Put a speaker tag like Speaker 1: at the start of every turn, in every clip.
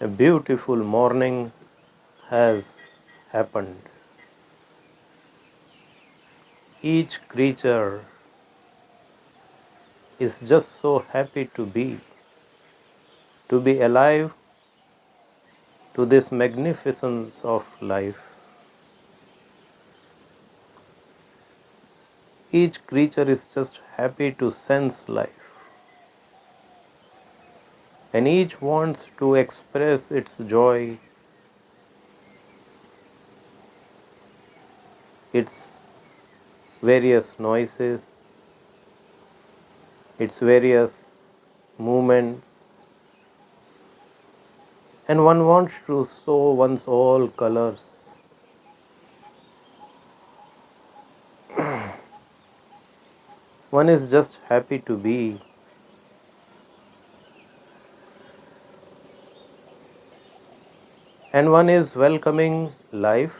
Speaker 1: A beautiful morning has happened. Each creature is just so happy to be alive to this magnificence of life. Each creature is just happy to sense life, and each wants to express its joy, its various noises, its various movements, and one wants to show one's all colors. One is just happy to be, and one is welcoming life,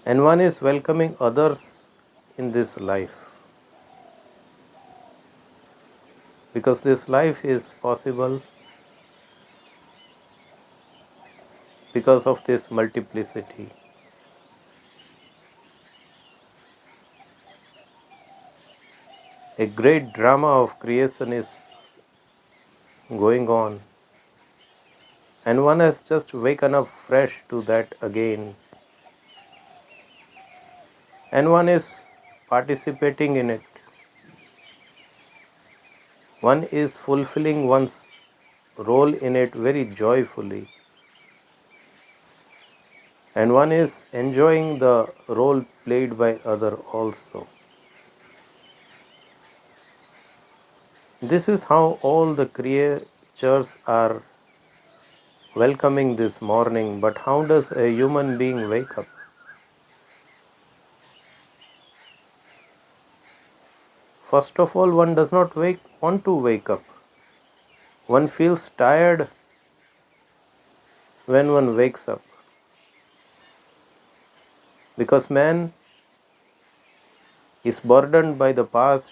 Speaker 1: and one is welcoming others in this life, because this life is possible because of this multiplicity. A great drama of creation is going on, and one has just waken up fresh to that again, and one is participating in it. One is fulfilling one's role in it very joyfully, and one is enjoying the role played by other also. This is how all the creatures are welcoming this morning. But how does a human being wake up? First of all, one does not want to wake up. One feels tired when one wakes up, because man is burdened by the past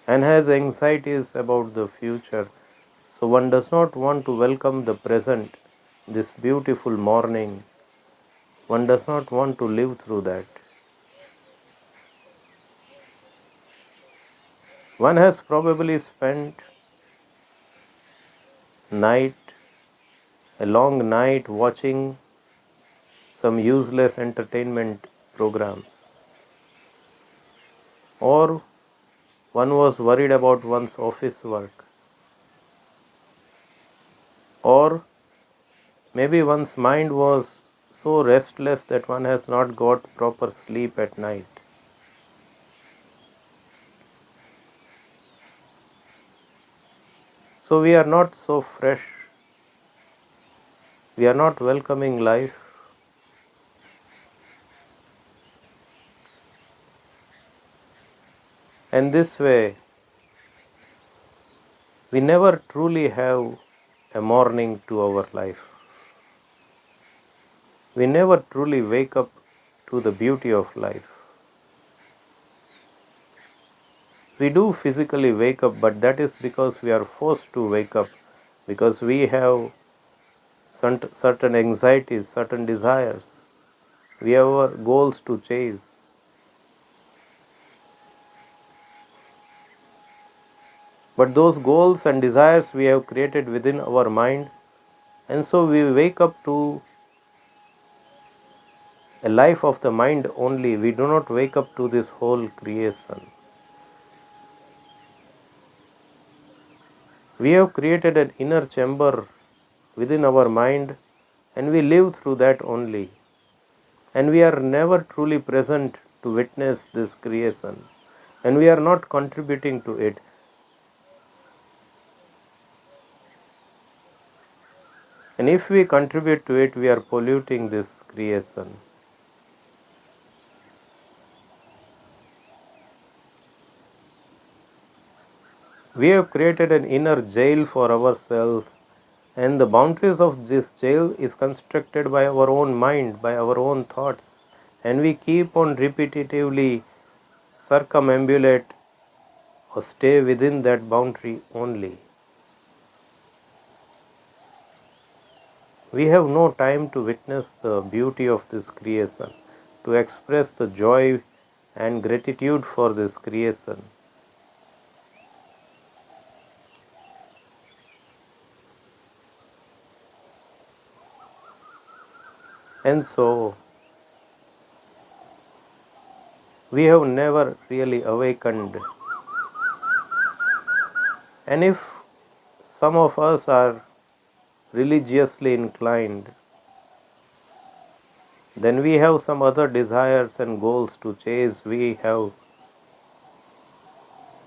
Speaker 1: and has anxieties about the future. So one does not want to welcome the present, this beautiful morning. One does not want to live through that. One has probably spent night, a long night, watching some useless entertainment programs, or one was worried about one's office work, or maybe one's mind was so restless that one has not got proper sleep at night. So we are not so fresh, we are not welcoming life, and this way we never truly have a morning to our life. We never truly wake up to the beauty of life. We do physically wake up, but that is because we are forced to wake up, because we have certain anxieties, certain desires. We have our goals to chase. But those goals and desires we have created within our mind, and so we wake up to a life of the mind only. We do not wake up to this whole creation. We have created an inner chamber within our mind, and we live through that only. And we are never truly present to witness this creation, and we are not contributing to it. And if we contribute to it, we are polluting this creation. We have created an inner jail for ourselves, and the boundaries of this jail is constructed by our own mind, by our own thoughts, and we keep on repetitively circumambulate or stay within that boundary only. We have no time to witness the beauty of this creation, to express the joy and gratitude for this creation. And so, we have never really awakened. And if some of us are religiously inclined, then we have some other desires and goals to chase. We have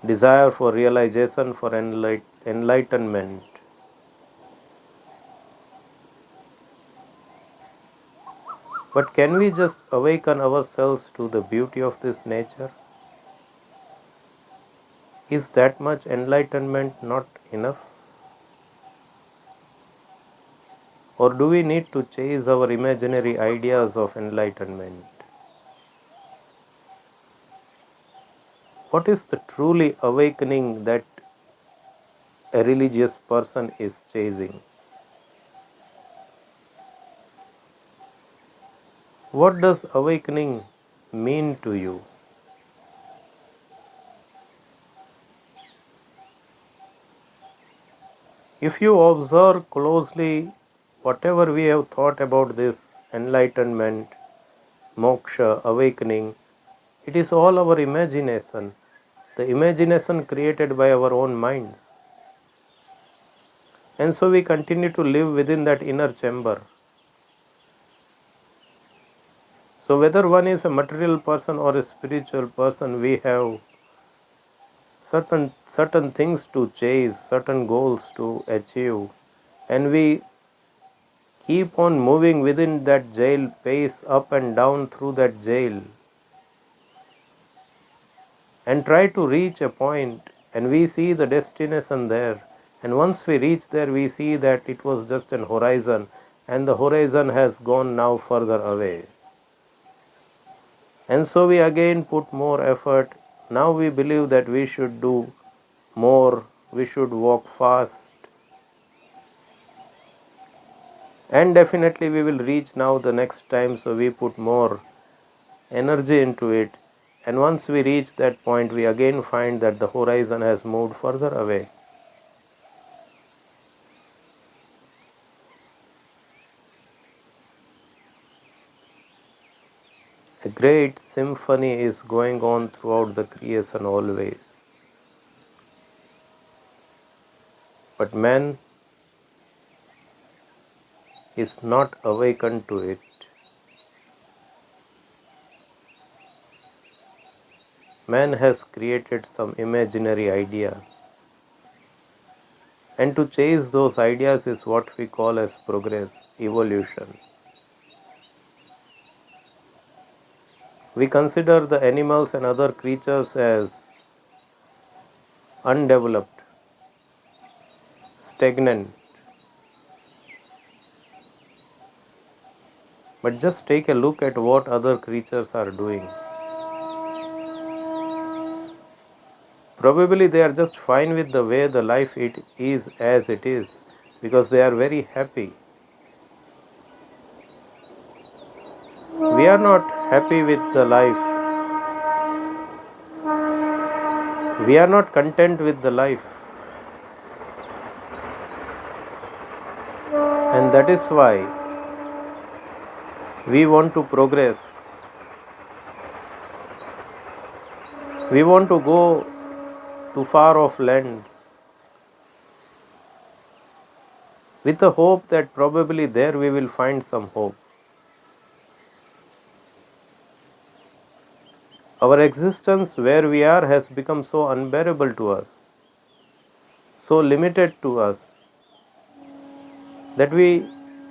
Speaker 1: desire for realization, for enlightenment. But can we just awaken ourselves to the beauty of this nature? Is that much enlightenment not enough? Or do we need to chase our imaginary ideas of enlightenment? What is the truly awakening that a religious person is chasing? What does awakening mean to you? If you observe closely whatever we have thought about this enlightenment, moksha, awakening, it is all our imagination, the imagination created by our own minds. And so we continue to live within that inner chamber. So whether one is a material person or a spiritual person, we have certain things to chase, certain goals to achieve, and we keep on moving within that jail, pace up and down through that jail, and try to reach a point, and we see the destination there. And once we reach there, we see that it was just an horizon, and the horizon has gone now further away. And so we again put more effort. Now we believe that we should do more, we should walk fast, and definitely we will reach now the next time. So we put more energy into it, and once we reach that point, we again find that the horizon has moved further away. A great symphony is going on throughout the creation always, but man is not awakened to it. Man has created some imaginary ideas, and to chase those ideas is what we call as progress, evolution. We consider the animals and other creatures as undeveloped, stagnant. But just take a look at what other creatures are doing. Probably they are just fine with the way the life it is as it is, because they are very happy. We are not happy with the life. We are not content with the life. And that is why we want to progress. We want to go to far off lands with the hope that probably there we will find some hope. Our existence where we are has become so unbearable to us, so limited to us, that we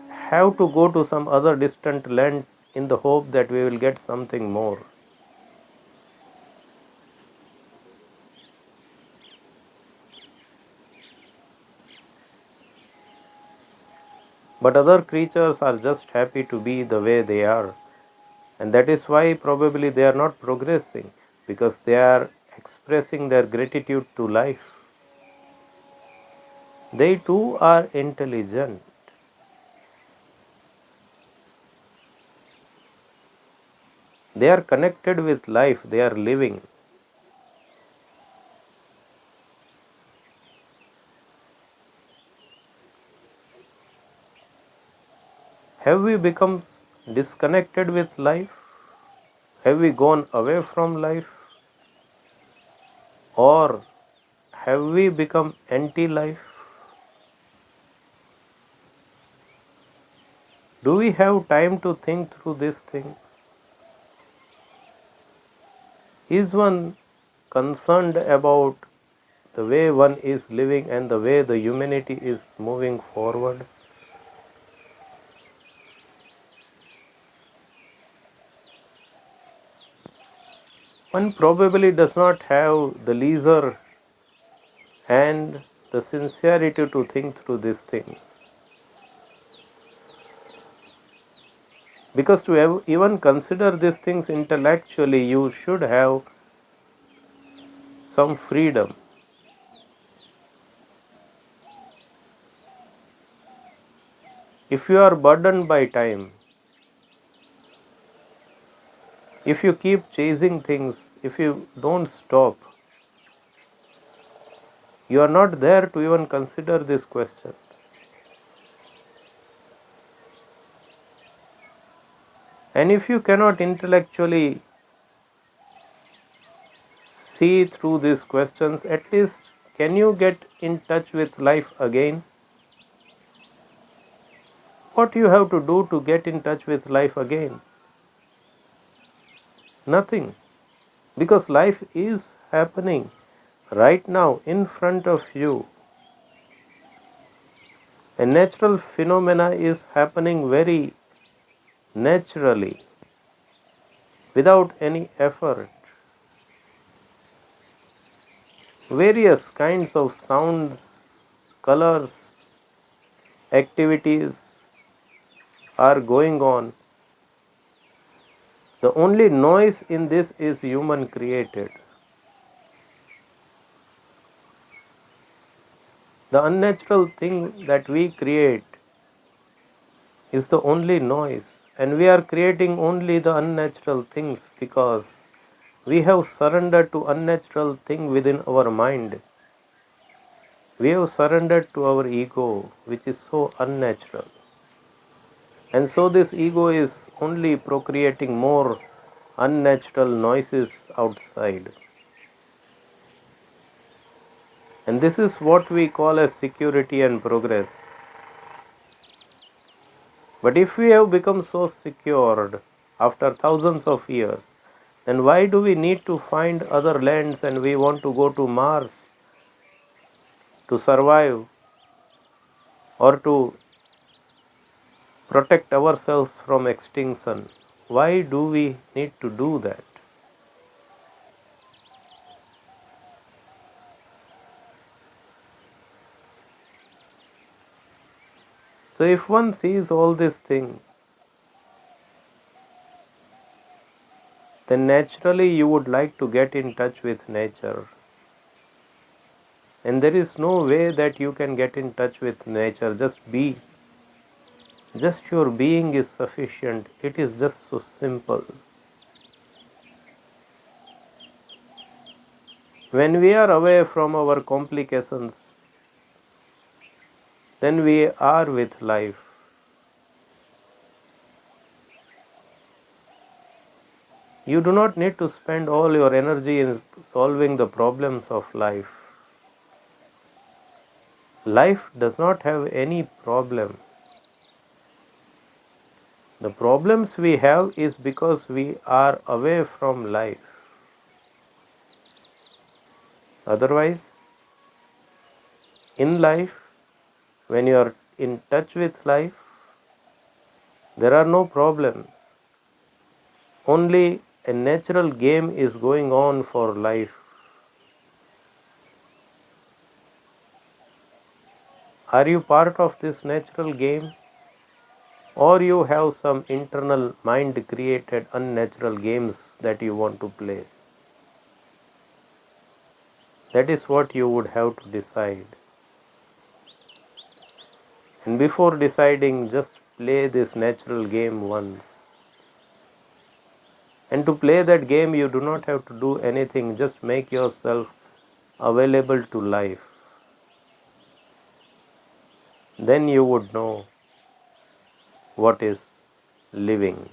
Speaker 1: have to go to some other distant land in the hope that we will get something more. But other creatures are just happy to be the way they are, and that is why probably they are not progressing, because they are expressing their gratitude to life. They too are intelligent. They are connected with life, they are living. Have we become disconnected with life? Have we gone away from life? Or have we become anti-life? Do we have time to think through these things? Is one concerned about the way one is living and the way the humanity is moving forward? One probably does not have the leisure and the sincerity to think through these things. Because to even consider these things intellectually, you should have some freedom. If you are burdened by time, if you keep chasing things, if you don't stop, you are not there to even consider these questions. And if you cannot intellectually see through these questions, at least can you get in touch with life again? What you have to do to get in touch with life again? Nothing. Because life is happening right now in front of you. A natural phenomena is happening very naturally, without any effort. Various kinds of sounds, colors, activities are going on. The only noise in this is human created. The unnatural thing that we create is the only noise, and we are creating only the unnatural things because we have surrendered to unnatural thing within our mind. We have surrendered to our ego, which is so unnatural. And so this ego is only procreating more unnatural noises outside. And this is what we call as security and progress. But if we have become so secured after thousands of years, then why do we need to find other lands and we want to go to Mars to survive or to protect ourselves from extinction? Why do we need to do that? So if one sees all these things, then naturally you would like to get in touch with nature. And there is no way that you can get in touch with nature. Just be. Just your being is sufficient. It is just so simple. When we are away from our complications, then we are with life. You do not need to spend all your energy in solving the problems of life. Life does not have any problem. The problems we have is because we are away from life. Otherwise, in life, when you are in touch with life, there are no problems. Only a natural game is going on for life. Are you part of this natural game? Or you have some internal mind created unnatural games that you want to play? That is what you would have to decide. And before deciding, just play this natural game once. And to play that game, you do not have to do anything, just make yourself available to life. Then you would know what is living.